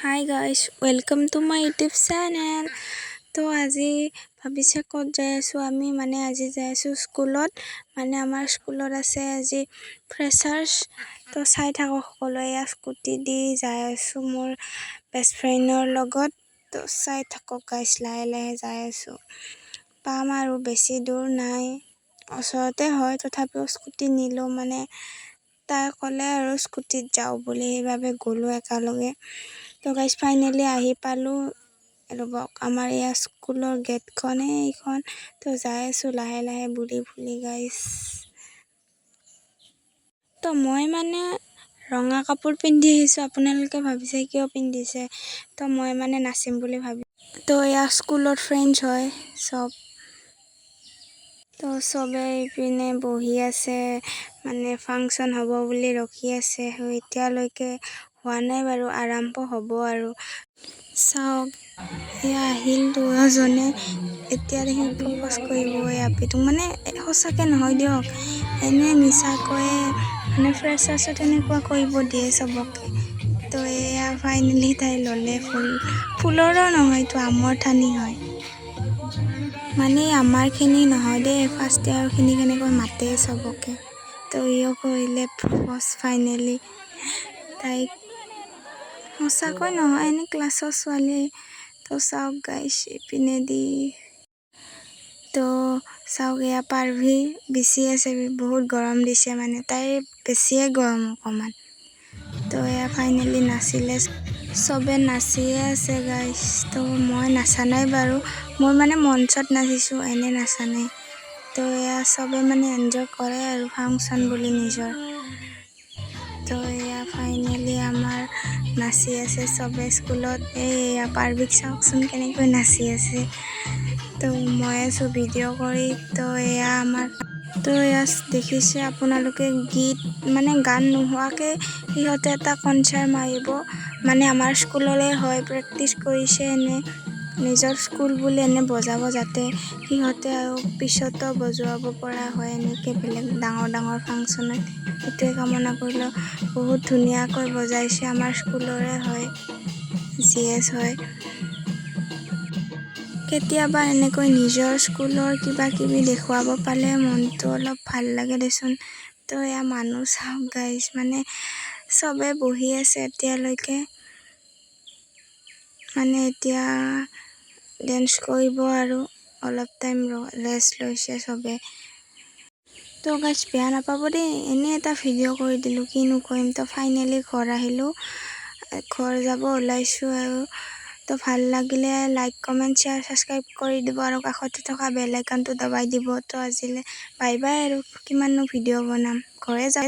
Hi guys, welcome to my YouTube channel. তো আজি ভাবিছে ক'ত যাই আছো আমি আজি যাই আছো স্কুলত আমাৰ স্কুলত আছে আজি ফ্ৰেছাৰ্ছ তো চাই থাকো সকলোৱে স্কুটি দি যাই আছো মোৰ বেষ্ট ফ্ৰেণ্ডৰ লগত তো চাই থাকো গাইছ লাহে লাহে যাই আছো পাম আৰু বেছি দূৰ নাই ওচৰতে হয় তথাপিও স্কুটি নিলো তাই ক'লে আৰু স্কুটিত যাওঁ বুলি সেইবাবে গ'লো একেলগে তো গাইছ ফাইনেলি আহি পালো ৰ'বক আমাৰ ইয়াৰ স্কুলৰ গেটখনে এইখন তো যাই আছো লাহে লাহে বুলি গাইছ তো মই ৰঙা কাপোৰ পিন্ধি আহিছো আপোনালোকে ভাবিছে কিয় পিন্ধিছে তো মই নাচিম বুলি ভাবি তো ইয়াৰ স্কুলৰ ফ্ৰেণ্ডছ হয় সব তো সবে ইপিনে বহি আছে ফাংচন হ'ব বুলি ৰখি আছে এতিয়ালৈকে হোৱা নাই বাৰু আৰম্ভ হ'ব আৰু চাওক এয়া আহিল দুজনে এতিয়া দেখি প্ৰপ'জ কৰিব এপিটো সঁচাকৈ নহয় দিয়ক এনে মিছাকৈ ফ্ৰেছাৰ্ছত এনেকুৱা কৰিব দিয়ে চবকে তো এয়া ফাইনেলি তাই ল'লে ফুলৰো নহয় এইটো আমৰ ঠানি হয় আমাৰখিনি নহয় দেই ফাৰ্ষ্ট ইয়াৰখিনি কেনেকৈ মাতে চবকে তো ইও কৰিলে প্ৰপ'জ ফাইনেলি তাইক সঁচাকৈ নহয় এনে ক্লাছৰ ছোৱালী তো চাওক গাইছ ইপিনে দি তো চাওক এয়া পাৰ্ভি বেছি আছে বহুত গৰম দিছে তাই বেছিয়ে গৰম অকণমান তো এয়া ফাইনেলি নাচিলে চবে নাচিয়ে আছে গাইছ তো মই নাচা নাই বাৰু মই মঞ্চত নাচিছোঁ এনে নাচা নাই তো এয়া চবে এনজয় কৰে আৰু ফাংচন বুলি নিজৰ তো এয়া ফাইনেলি আমাৰ নাচি আছে চবে স্কুলত এয়া পাৰ্ভিক চাওকচোন কেনেকৈ নাচি আছে তো মই আছোঁ ভিডিঅ' কৰি তো এয়া আমাৰ তো এয়া দেখিছে আপোনালোকে গীত গান নোহোৱাকৈ সিহঁতে এটা কনচাৰ্ট মাৰিব আমাৰ স্কুললৈ হয় প্ৰেক্টিচ কৰিছে এনে নিজৰ স্কুল বুলি এনে বজাব যাতে সিহঁতে আৰু পিছতো বজোৱাব পৰা হয় এনেকৈ বেলেগ ডাঙৰ ফাংচনত সেইটোৱে কামনা কৰিলোঁ বহুত ধুনীয়াকৈ বজাইছে আমাৰ স্কুলৰে হয় GS হয় কেতিয়াবা এনেকৈ নিজৰ স্কুলৰ কিবা কিবি দেখুৱাব পালে মনটো অলপ ভাল লাগে দেচোন তো এয়া মানুহ চাওক গাইছ চবে বহি আছে এতিয়ালৈকে এতিয়া ডেন্স কৰিব আৰু অলপ টাইম ৰেষ্ট লৈছে চবে তো গাইছ বেয়া নাপাব দেই এনেই এটা ভিডিঅ' কৰি দিলোঁ কিনো কৰিম তো ফাইনেলি ঘৰ আহিলোঁ ঘৰ যাব ওলাইছোঁ আৰু তো ভাল লাগিলে লাইক কমেণ্ট শ্বেয়াৰ ছাবস্ক্ৰাইব কৰি দিব আৰু কাষতে থকা বেল আইকনটো দবাই দিব তো আজিলৈ বাই বাই আৰু কিমাননো ভিডিঅ' বনাম ঘৰে যাই